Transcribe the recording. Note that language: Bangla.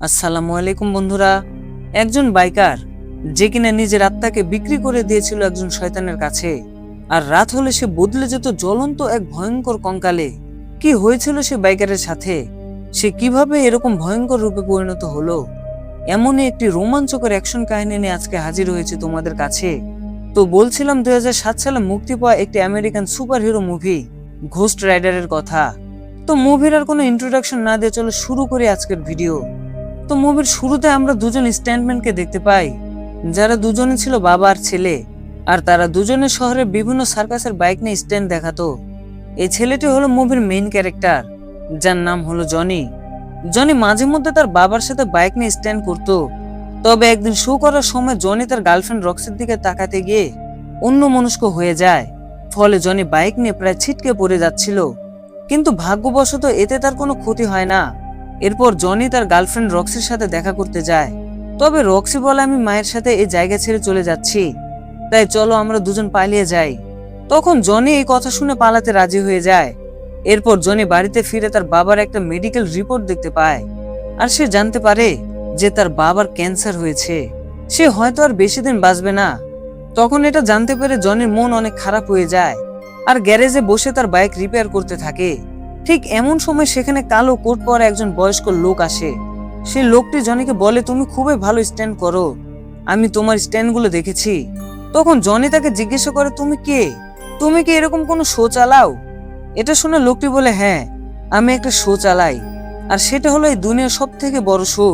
আসসালামু আলাইকুম বন্ধুরা। একজন বাইকার যে কিনা নিজের আত্মাকে বিক্রি করে দিয়েছিল একজন শয়তানের কাছে, আর রাত হলে সে বদলে যেত জ্বলন্ত এক ভয়ঙ্কর কঙ্কালে। কি হয়েছিল সে বাইকারের সাথে? সে কিভাবে এরকম ভয়ঙ্কর রূপে পরিণত হলো? এমনই একটি রোমাঞ্চকর অ্যাকশন কাহিনী নিয়ে আজকে হাজির হয়েছে তোমাদের কাছে। তো বলছিলাম 2007 সালে মুক্তি পাওয়া একটি আমেরিকান সুপারহিরো মুভি ঘোস্ট রাইডারের কথা। তো মুভির আর কোনো ইন্ট্রোডাকশন না দিয়ে চলো শুরু করি আজকের ভিডিও। তো মুভির শুরুতে আমরা দুজন স্ট্যান্টম্যানকে দেখতে পাই, যারা দুজনে ছিল বাবা আর ছেলে, আর তারা দুজনে শহরের বিভিন্ন সার্কাসের বাইক নিয়ে স্ট্যান্ড দেখাতো। এই ছেলেটি হলো মুভির মেইন ক্যারেক্টার, যার নাম হলো জনি। জনি মাঝে মধ্যে তার বাবার সাথে বাইক নিয়ে স্ট্যান্ড করতো। তবে একদিন শো করার সময় জনি তার গার্লফ্রেন্ড রক্সির দিকে তাকাতে গিয়ে অন্যমনস্ক হয়ে যায়। ফলে জনি বাইক নিয়ে প্রায় ছিটকে পড়ে যাচ্ছিল, কিন্তু ভাগ্যবশত এতে তার কোনো ক্ষতি হয় না। এরপর জনি তার গার্লফ্রেন্ড রক্সির সাথে দেখা করতে যায়। তবে রক্সি বলে, আমি মায়ের সাথে এই জায়গা ছেড়ে চলে যাচ্ছি, তাই চলো আমরা দুজন পালিয়ে যাই। তখন জনি এই কথা শুনে পালাতে রাজি হয়ে যায়। এরপর জনি বাড়িতে ফিরে তার বাবার একটা মেডিকেল রিপোর্ট দেখতে পায়, আর সে জানতে পারে যে তার বাবার ক্যান্সার হয়েছে। সে হয়তো আর বেশি দিন বাঁচবে না। তখন এটা জানতে পেরে জনির মন অনেক খারাপ হয়ে যায়, আর গ্যারেজে বসে তার বাইক রিপেয়ার করতে থাকে। ঠিক এমন সময় সেখানে কালো কোট পরা একজন বয়স্ক লোক আসে। সেই লোকটি জনিকে বলে, তুমি খুবই ভালো স্ট্যান্ড করো, আমি তোমার স্ট্যান্ডগুলো দেখেছি। তখন জনি তাকে জিজ্ঞাসা করে, তুমি কে? তুমি কি এরকম কোনো শো চালাও? এটা শুনে লোকটি বলে, হ্যাঁ, আমি একটা শো চালাই, আর সেটা হলো এই দুনিয়ার সব থেকে বড় শো।